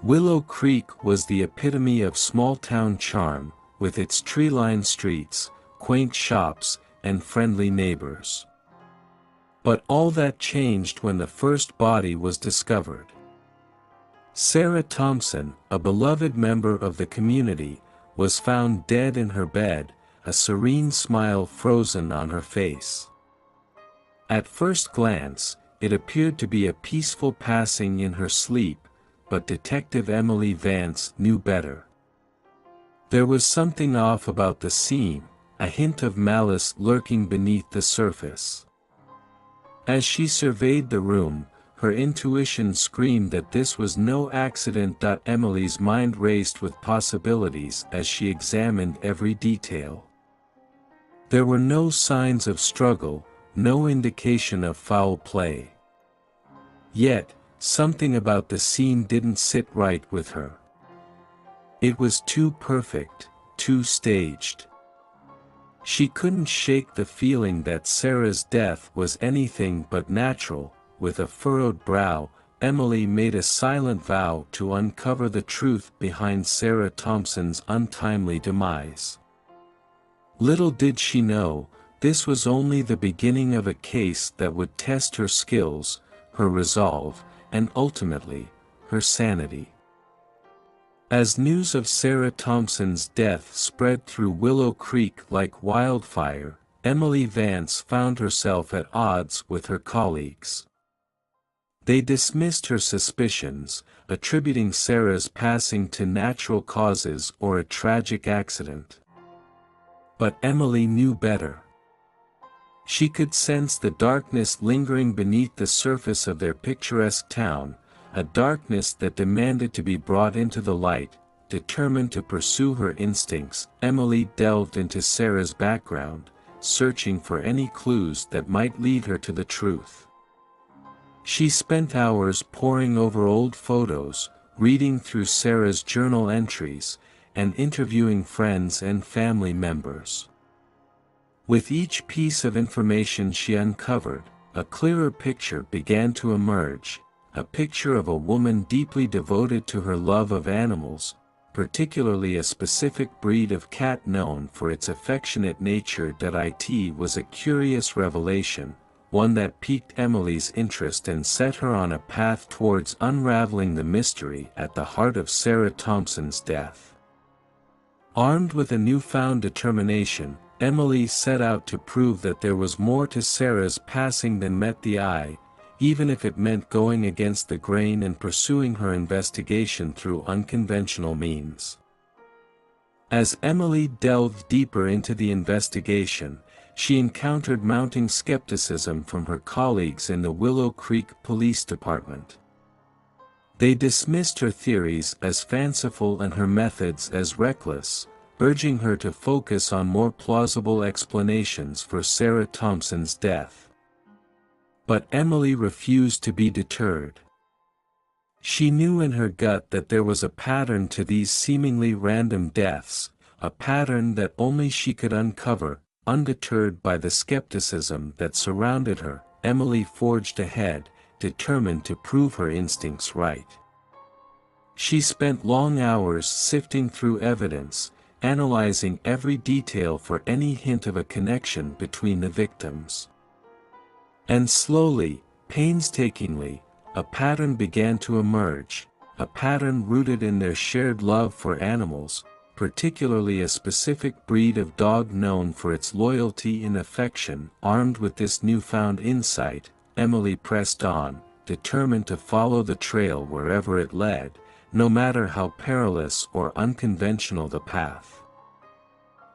Willow Creek was the epitome of small-town charm, with its tree-lined streets, quaint shops, and friendly neighbors. But all that changed when the first body was discovered. Sarah Thompson, a beloved member of the community, was found dead in her bed, a serene smile frozen on her face. At first glance, it appeared to be a peaceful passing in her sleep, but Detective Emily Vance knew better. There was something off about the scene, a hint of malice lurking beneath the surface. As she surveyed the room, her intuition screamed that this was no accident. Emily's mind raced with possibilities as she examined every detail. There were no signs of struggle, no indication of foul play. Yet, something about the scene didn't sit right with her. It was too perfect, too staged. She couldn't shake the feeling that Sarah's death was anything but natural. With a furrowed brow, Emily made a silent vow to uncover the truth behind Sarah Thompson's untimely demise. Little did she know, this was only the beginning of a case that would test her skills, her resolve, and ultimately, her sanity. As news of Sarah Thompson's death spread through Willow Creek like wildfire, Emily Vance found herself at odds with her colleagues. They dismissed her suspicions, attributing Sarah's passing to natural causes or a tragic accident. But Emily knew better. She could sense the darkness lingering beneath the surface of their picturesque town, a darkness that demanded to be brought into the light. Determined to pursue her instincts, Emily delved into Sarah's background, searching for any clues that might lead her to the truth. She spent hours poring over old photos, reading through Sarah's journal entries, and interviewing friends and family members. With each piece of information she uncovered, a clearer picture began to emerge, a picture of a woman deeply devoted to her love of animals, particularly a specific breed of cat known for its affectionate nature. It was a curious revelation, one that piqued Emily's interest and set her on a path towards unraveling the mystery at the heart of Sarah Thompson's death. Armed with a newfound determination, Emily set out to prove that there was more to Sarah's passing than met the eye, even if it meant going against the grain and pursuing her investigation through unconventional means. As Emily delved deeper into the investigation, she encountered mounting skepticism from her colleagues in the Willow Creek Police Department. They dismissed her theories as fanciful and her methods as reckless, urging her to focus on more plausible explanations for Sarah Thompson's death. But Emily refused to be deterred. She knew in her gut that there was a pattern to these seemingly random deaths, a pattern that only she could uncover. Undeterred by the skepticism that surrounded her, Emily forged ahead, determined to prove her instincts right. She spent long hours sifting through evidence, analyzing every detail for any hint of a connection between the victims. And slowly, painstakingly, a pattern began to emerge, a pattern rooted in their shared love for animals, particularly a specific breed of dog known for its loyalty and affection. Armed with this newfound insight, Emily pressed on, determined to follow the trail wherever it led, no matter how perilous or unconventional the path.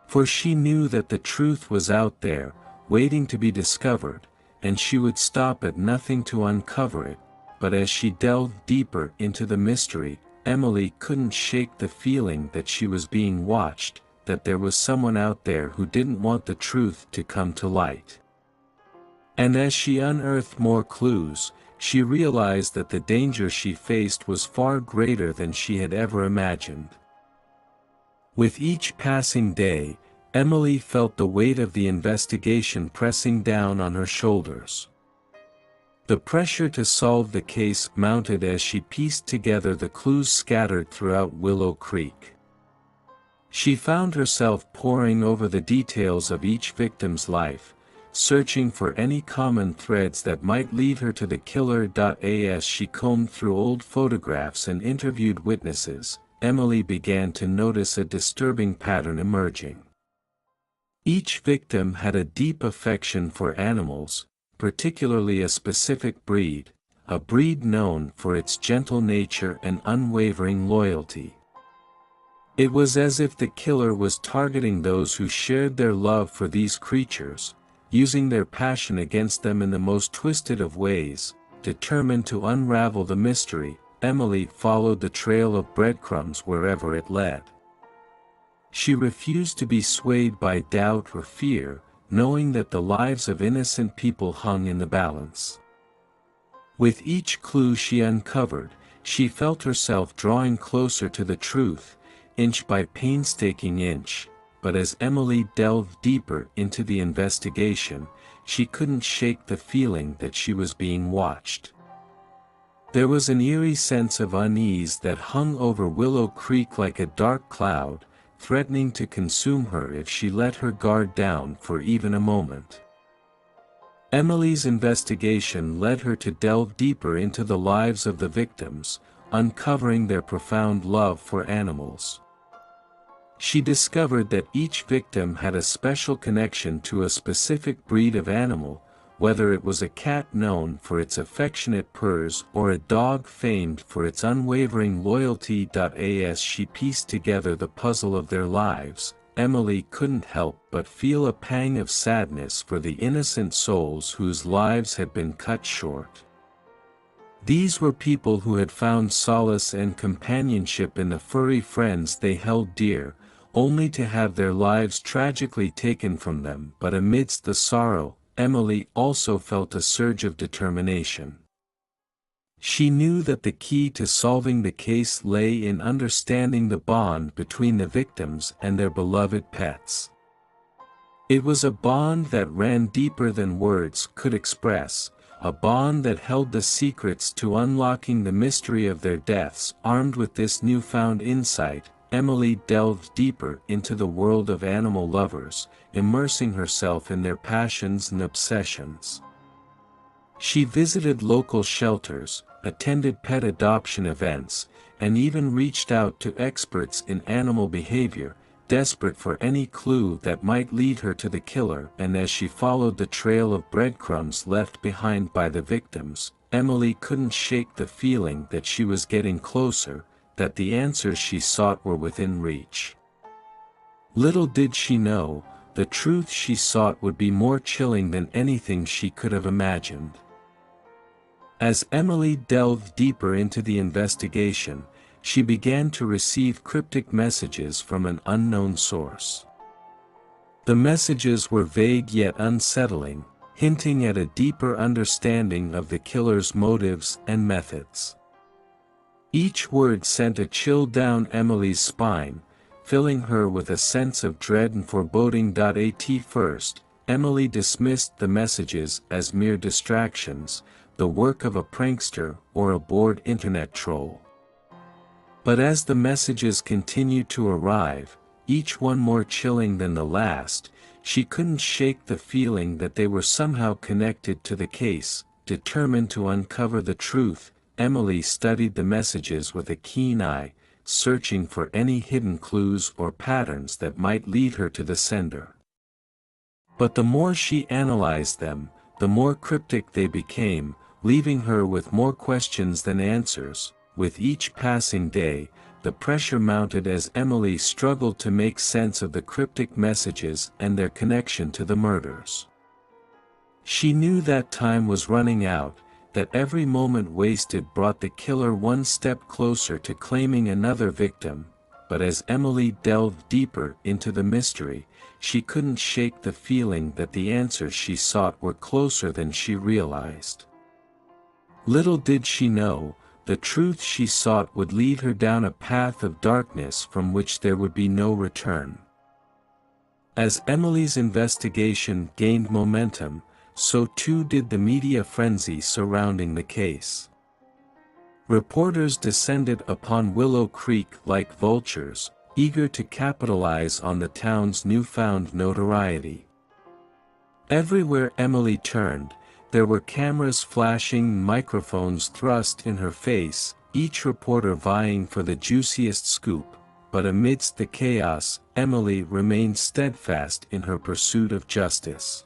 For she knew that the truth was out there, waiting to be discovered, and she would stop at nothing to uncover it. But as she delved deeper into the mystery, Emily couldn't shake the feeling that she was being watched, that there was someone out there who didn't want the truth to come to light. And as she unearthed more clues, she realized that the danger she faced was far greater than she had ever imagined. With each passing day, Emily felt the weight of the investigation pressing down on her shoulders. The pressure to solve the case mounted as she pieced together the clues scattered throughout Willow Creek. She found herself poring over the details of each victim's life, searching for any common threads that might lead her to the killer. As she combed through old photographs and interviewed witnesses, Emily began to notice a disturbing pattern emerging. Each victim had a deep affection for animals, particularly a specific breed, a breed known for its gentle nature and unwavering loyalty. It was as if the killer was targeting those who shared their love for these creatures, using their passion against them in the most twisted of ways. Determined to unravel the mystery, Emily followed the trail of breadcrumbs wherever it led. She refused to be swayed by doubt or fear, knowing that the lives of innocent people hung in the balance. With each clue she uncovered, she felt herself drawing closer to the truth, inch by painstaking inch. But as Emily delved deeper into the investigation, she couldn't shake the feeling that she was being watched. There was an eerie sense of unease that hung over Willow Creek like a dark cloud, threatening to consume her if she let her guard down for even a moment. Emily's investigation led her to delve deeper into the lives of the victims, uncovering their profound love for animals. She discovered that each victim had a special connection to a specific breed of animal, whether it was a cat known for its affectionate purrs or a dog famed for its unwavering loyalty. As she pieced together the puzzle of their lives, Emily couldn't help but feel a pang of sadness for the innocent souls whose lives had been cut short. These were people who had found solace and companionship in the furry friends they held dear, only to have their lives tragically taken from them. But amidst the sorrow, Emily also felt a surge of determination. She knew that the key to solving the case lay in understanding the bond between the victims and their beloved pets. It was a bond that ran deeper than words could express, a bond that held the secrets to unlocking the mystery of their deaths. Armed with this newfound insight, Emily delved deeper into the world of animal lovers, immersing herself in their passions and obsessions. She visited local shelters, attended pet adoption events, and even reached out to experts in animal behavior, desperate for any clue that might lead her to the killer. And as she followed the trail of breadcrumbs left behind by the victims, Emily couldn't shake the feeling that she was getting closer, that the answers she sought were within reach. Little did she know, the truth she sought would be more chilling than anything she could have imagined. As Emily delved deeper into the investigation, she began to receive cryptic messages from an unknown source. The messages were vague yet unsettling, hinting at a deeper understanding of the killer's motives and methods. Each word sent a chill down Emily's spine, filling her with a sense of dread and foreboding. At first, Emily dismissed the messages as mere distractions, the work of a prankster or a bored internet troll. But as the messages continued to arrive, each one more chilling than the last, she couldn't shake the feeling that they were somehow connected to the case. Determined to uncover the truth, Emily studied the messages with a keen eye, searching for any hidden clues or patterns that might lead her to the sender. But the more she analyzed them, the more cryptic they became, leaving her with more questions than answers. With each passing day, the pressure mounted as Emily struggled to make sense of the cryptic messages and their connection to the murders. She knew that time was running out, that every moment wasted brought the killer one step closer to claiming another victim. But as Emily delved deeper into the mystery, she couldn't shake the feeling that the answers she sought were closer than she realized. Little did she know, the truth she sought would lead her down a path of darkness from which there would be no return. As Emily's investigation gained momentum, so too did the media frenzy surrounding the case. Reporters descended upon Willow Creek like vultures, eager to capitalize on the town's newfound notoriety. Everywhere Emily turned, there were cameras flashing, microphones thrust in her face, each reporter vying for the juiciest scoop, but amidst the chaos, Emily remained steadfast in her pursuit of justice.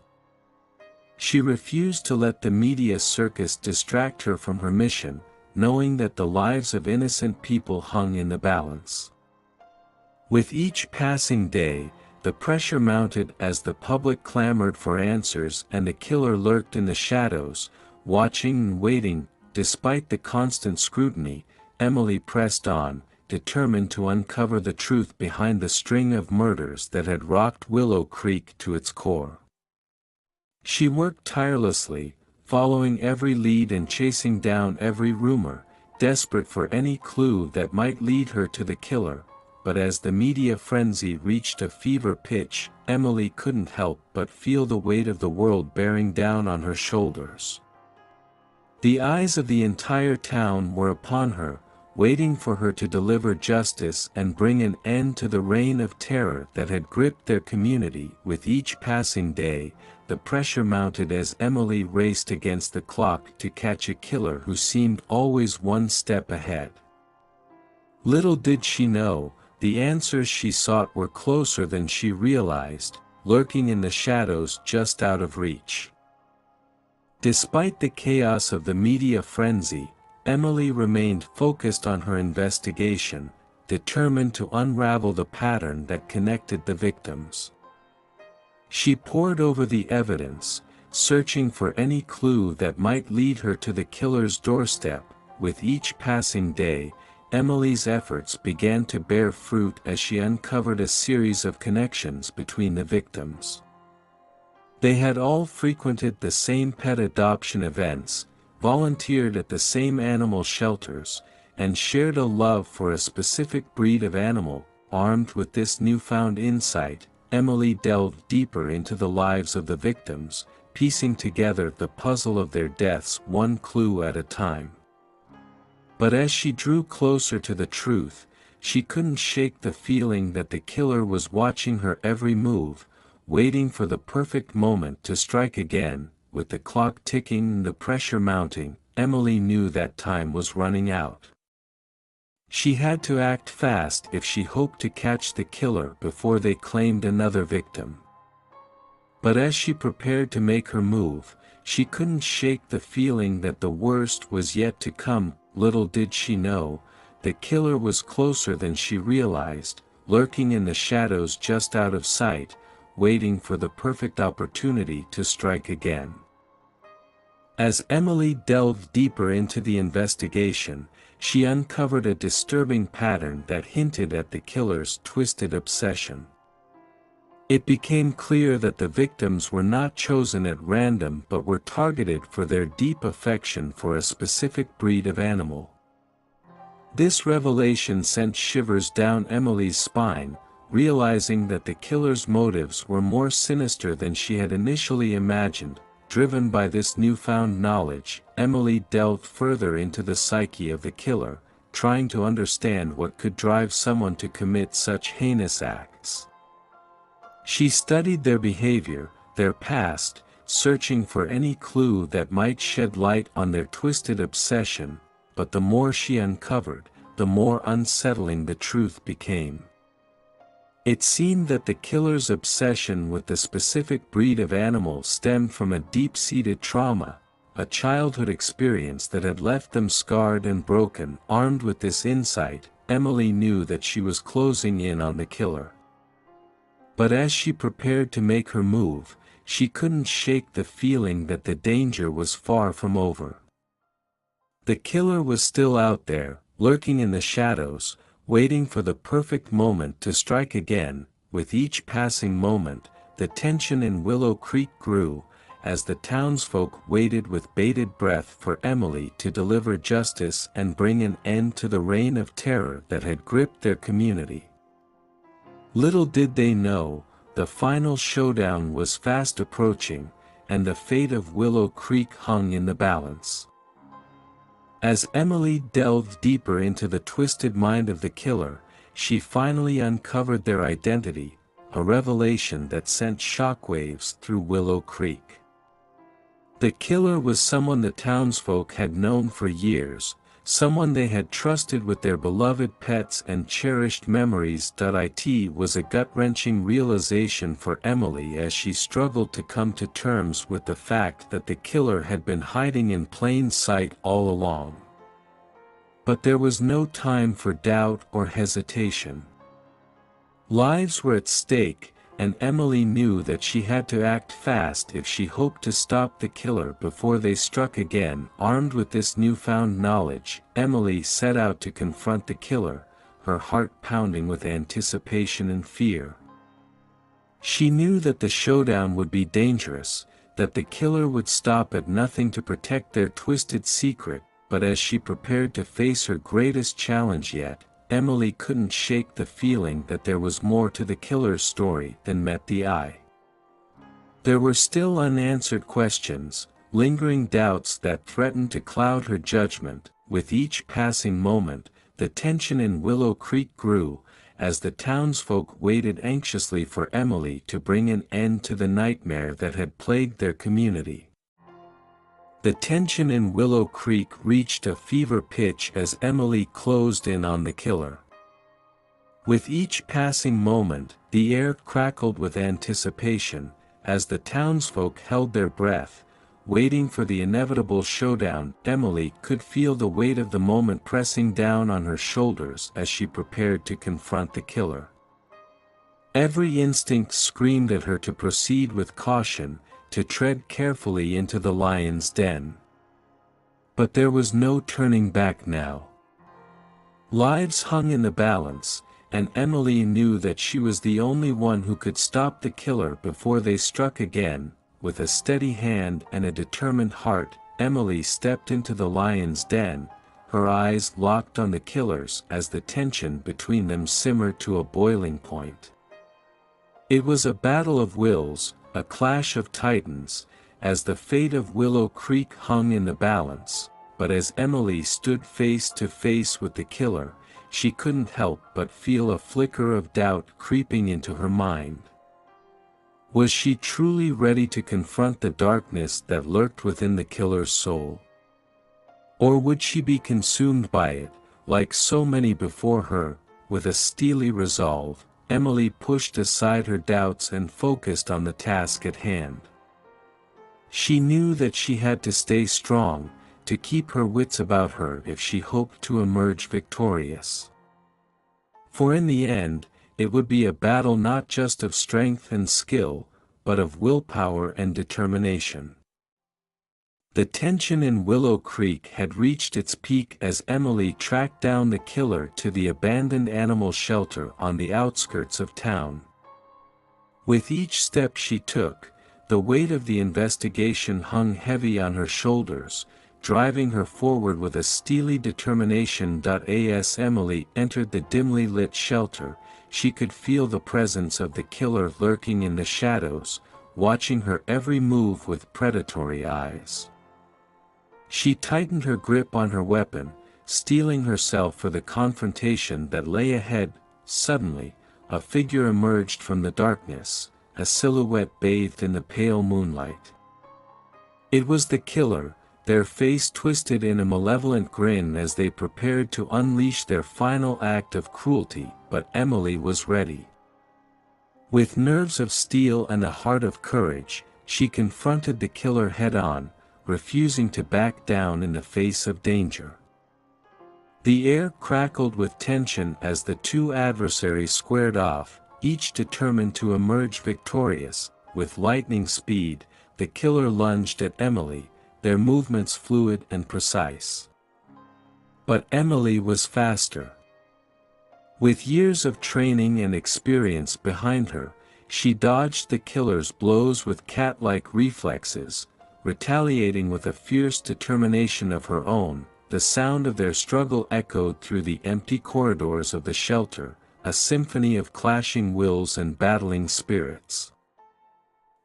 She refused to let the media circus distract her from her mission, knowing that the lives of innocent people hung in the balance. With each passing day, the pressure mounted as the public clamored for answers and the killer lurked in the shadows, watching and waiting. Despite the constant scrutiny, Emily pressed on, determined to uncover the truth behind the string of murders that had rocked Willow Creek to its core. She worked tirelessly, following every lead and chasing down every rumor, desperate for any clue that might lead her to the killer. But as the media frenzy reached a fever pitch, Emily couldn't help but feel the weight of the world bearing down on her shoulders. The eyes of the entire town were upon her, waiting for her to deliver justice and bring an end to the reign of terror that had gripped their community. With each passing day, the pressure mounted as Emily raced against the clock to catch a killer who seemed always one step ahead. Little did she know, the answers she sought were closer than she realized, lurking in the shadows just out of reach. Despite the chaos of the media frenzy, Emily remained focused on her investigation, determined to unravel the pattern that connected the victims. She pored over the evidence, searching for any clue that might lead her to the killer's doorstep. With each passing day, Emily's efforts began to bear fruit as she uncovered a series of connections between the victims. They had all frequented the same pet adoption events, volunteered at the same animal shelters, and shared a love for a specific breed of animal. Armed with this newfound insight, Emily delved deeper into the lives of the victims, piecing together the puzzle of their deaths one clue at a time. But as she drew closer to the truth, she couldn't shake the feeling that the killer was watching her every move, waiting for the perfect moment to strike again. With the clock ticking and the pressure mounting, Emily knew that time was running out. She had to act fast if she hoped to catch the killer before they claimed another victim. But as she prepared to make her move, she couldn't shake the feeling that the worst was yet to come. Little did she know, the killer was closer than she realized, lurking in the shadows just out of sight, waiting for the perfect opportunity to strike again. As Emily delved deeper into the investigation, she uncovered a disturbing pattern that hinted at the killer's twisted obsession. It became clear that the victims were not chosen at random but were targeted for their deep affection for a specific breed of animal. This revelation sent shivers down Emily's spine, realizing that the killer's motives were more sinister than she had initially imagined. Driven by this newfound knowledge, Emily delved further into the psyche of the killer, trying to understand what could drive someone to commit such heinous acts. She studied their behavior, their past, searching for any clue that might shed light on their twisted obsession, but the more she uncovered, the more unsettling the truth became. It seemed that the killer's obsession with the specific breed of animal stemmed from a deep-seated trauma, a childhood experience that had left them scarred and broken. Armed with this insight, Emily knew that she was closing in on the killer. But as she prepared to make her move, she couldn't shake the feeling that the danger was far from over. The killer was still out there, lurking in the shadows, waiting for the perfect moment to strike again. With each passing moment, the tension in Willow Creek grew, as the townsfolk waited with bated breath for Emily to deliver justice and bring an end to the reign of terror that had gripped their community. Little did they know, the final showdown was fast approaching, and the fate of Willow Creek hung in the balance. As Emily delved deeper into the twisted mind of the killer, she finally uncovered their identity, a revelation that sent shockwaves through Willow Creek. The killer was someone the townsfolk had known for years, someone they had trusted with their beloved pets and cherished memories. It was a gut-wrenching realization for Emily as she struggled to come to terms with the fact that the killer had been hiding in plain sight all along. But there was no time for doubt or hesitation. Lives were at stake, and Emily knew that she had to act fast if she hoped to stop the killer before they struck again. Armed with this newfound knowledge, Emily set out to confront the killer, her heart pounding with anticipation and fear. She knew that the showdown would be dangerous, that the killer would stop at nothing to protect their twisted secret, but as she prepared to face her greatest challenge yet, Emily couldn't shake the feeling that there was more to the killer's story than met the eye. There were still unanswered questions, lingering doubts that threatened to cloud her judgment. With each passing moment, the tension in Willow Creek grew, as the townsfolk waited anxiously for Emily to bring an end to the nightmare that had plagued their community. The tension in Willow Creek reached a fever pitch as Emily closed in on the killer. With each passing moment, the air crackled with anticipation, as the townsfolk held their breath, waiting for the inevitable showdown. Emily could feel the weight of the moment pressing down on her shoulders as she prepared to confront the killer. Every instinct screamed at her to proceed with caution, to tread carefully into the lion's den. But there was no turning back now. Lives hung in the balance, and Emily knew that she was the only one who could stop the killer before they struck again. With a steady hand and a determined heart, Emily stepped into the lion's den, her eyes locked on the killers as the tension between them simmered to a boiling point. It was a battle of wills, a clash of titans, as the fate of Willow Creek hung in the balance, but as Emily stood face to face with the killer, she couldn't help but feel a flicker of doubt creeping into her mind. Was she truly ready to confront the darkness that lurked within the killer's soul? Or would she be consumed by it, like so many before her? With a steely resolve, Emily pushed aside her doubts and focused on the task at hand. She knew that she had to stay strong, to keep her wits about her if she hoped to emerge victorious. For in the end, it would be a battle not just of strength and skill, but of willpower and determination. The tension in Willow Creek had reached its peak as Emily tracked down the killer to the abandoned animal shelter on the outskirts of town. With each step she took, the weight of the investigation hung heavy on her shoulders, driving her forward with a steely determination. As Emily entered the dimly lit shelter, she could feel the presence of the killer lurking in the shadows, watching her every move with predatory eyes. She tightened her grip on her weapon, steeling herself for the confrontation that lay ahead. Suddenly, a figure emerged from the darkness, a silhouette bathed in the pale moonlight. It was the killer, their face twisted in a malevolent grin as they prepared to unleash their final act of cruelty. But Emily was ready. With nerves of steel and a heart of courage, she confronted the killer head-on, refusing to back down in the face of danger. The air crackled with tension as the two adversaries squared off, each determined to emerge victorious. With lightning speed, the killer lunged at Emily, their movements fluid and precise. But Emily was faster. With years of training and experience behind her, she dodged the killer's blows with cat-like reflexes, retaliating with a fierce determination of her own. The sound of their struggle echoed through the empty corridors of the shelter, a symphony of clashing wills and battling spirits.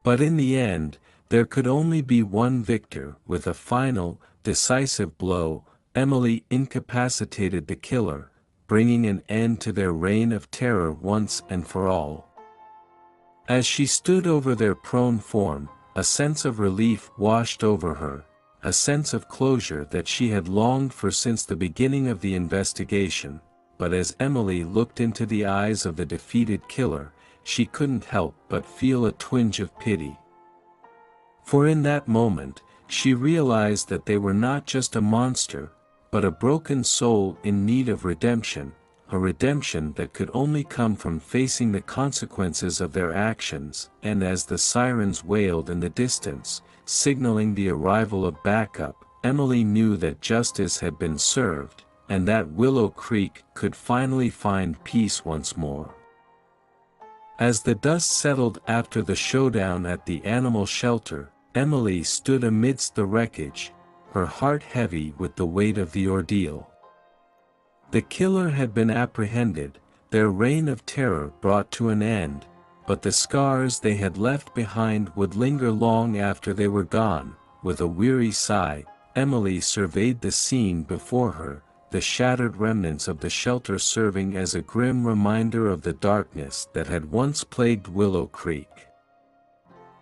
But in the end, There could only be one victor. With a final, decisive blow, Emily incapacitated the killer, bringing an end to their reign of terror once and for all. As she stood over their prone form, a sense of relief washed over her, a sense of closure that she had longed for since the beginning of the investigation. But as Emily looked into the eyes of the defeated killer, she couldn't help but feel a twinge of pity. For in that moment, she realized that they were not just a monster, but a broken soul in need of redemption, a redemption that could only come from facing the consequences of their actions. And as the sirens wailed in the distance, signaling the arrival of backup, Emily knew that justice had been served, and that Willow Creek could finally find peace once more. As the dust settled after the showdown at the animal shelter, Emily stood amidst the wreckage, her heart heavy with the weight of the ordeal. The killer had been apprehended, their reign of terror brought to an end, but the scars they had left behind would linger long after they were gone. With a weary sigh, Emily surveyed the scene before her, the shattered remnants of the shelter serving as a grim reminder of the darkness that had once plagued Willow Creek.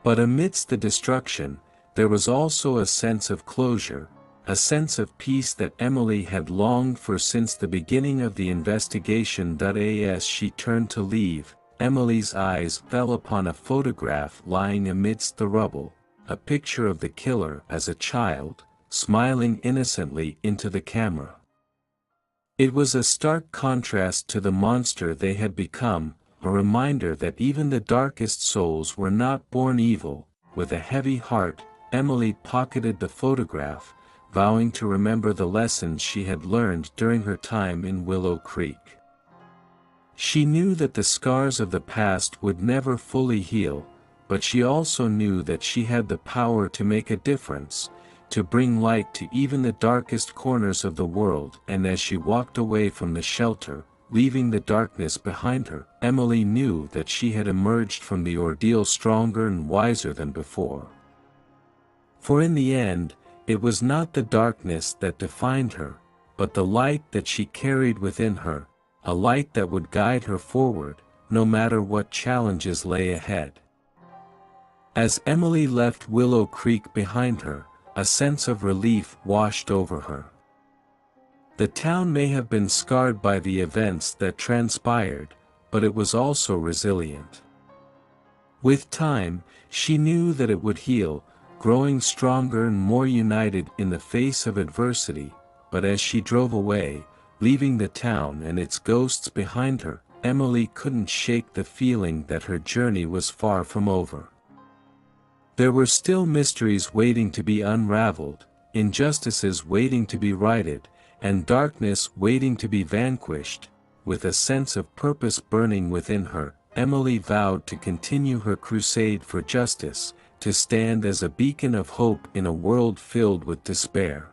But amidst the destruction, there was also a sense of closure, a sense of peace that Emily had longed for since the beginning of the investigation. As she turned to leave, Emily's eyes fell upon a photograph lying amidst the rubble, a picture of the killer as a child, smiling innocently into the camera. It was a stark contrast to the monster they had become, a reminder that even the darkest souls were not born evil. With a heavy heart, Emily pocketed the photograph, vowing to remember the lessons she had learned during her time in Willow Creek. She knew that the scars of the past would never fully heal, but she also knew that she had the power to make a difference, to bring light to even the darkest corners of the world. And as she walked away from the shelter, leaving the darkness behind her, Emily knew that she had emerged from the ordeal stronger and wiser than before. For in the end, it was not the darkness that defined her, but the light that she carried within her, a light that would guide her forward, no matter what challenges lay ahead. As Emily left Willow Creek behind her, a sense of relief washed over her. The town may have been scarred by the events that transpired, but it was also resilient. With time, she knew that it would heal, growing stronger and more united in the face of adversity. But as she drove away, leaving the town and its ghosts behind her, Emily couldn't shake the feeling that her journey was far from over. There were still mysteries waiting to be unraveled, injustices waiting to be righted, and darkness waiting to be vanquished. With a sense of purpose burning within her, Emily vowed to continue her crusade for justice, to stand as a beacon of hope in a world filled with despair.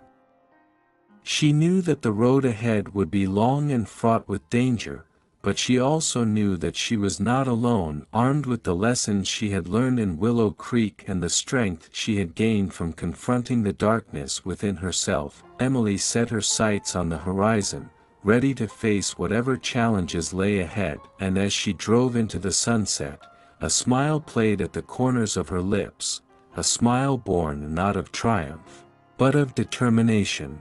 She knew that the road ahead would be long and fraught with danger, but she also knew that she was not alone. Armed with the lessons she had learned in Willow Creek and the strength she had gained from confronting the darkness within herself, Emily set her sights on the horizon, ready to face whatever challenges lay ahead. And as she drove into the sunset, a smile played at the corners of her lips, a smile born not of triumph, but of determination.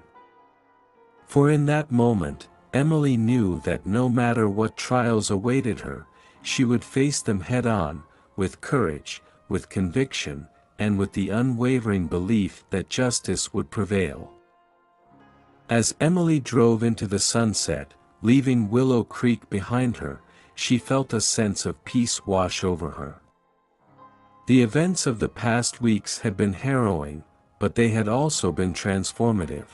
For in that moment, Emily knew that no matter what trials awaited her, she would face them head-on, with courage, with conviction, and with the unwavering belief that justice would prevail. As Emily drove into the sunset, leaving Willow Creek behind her, she felt a sense of peace wash over her. The events of the past weeks had been harrowing, but they had also been transformative.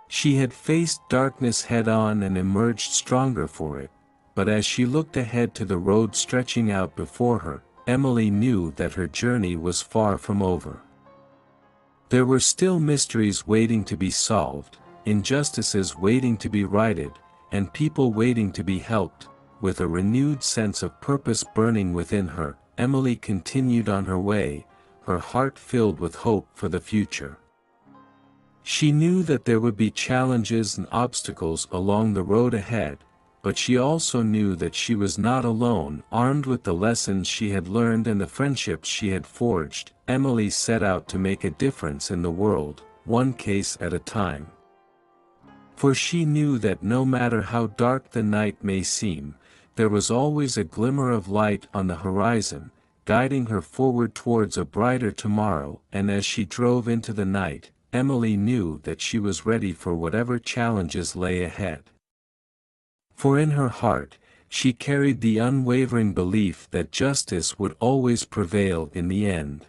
She had faced darkness head-on and emerged stronger for it, but as she looked ahead to the road stretching out before her, Emily knew that her journey was far from over. There were still mysteries waiting to be solved, injustices waiting to be righted, and people waiting to be helped. With a renewed sense of purpose burning within her, Emily continued on her way, her heart filled with hope for the future. She knew that there would be challenges and obstacles along the road ahead, but she also knew that she was not alone. Armed with the lessons she had learned and the friendships she had forged, Emily set out to make a difference in the world, one case at a time. For she knew that no matter how dark the night may seem, there was always a glimmer of light on the horizon, guiding her forward towards a brighter tomorrow. And as she drove into the night, Emily knew that she was ready for whatever challenges lay ahead. For in her heart, she carried the unwavering belief that justice would always prevail in the end.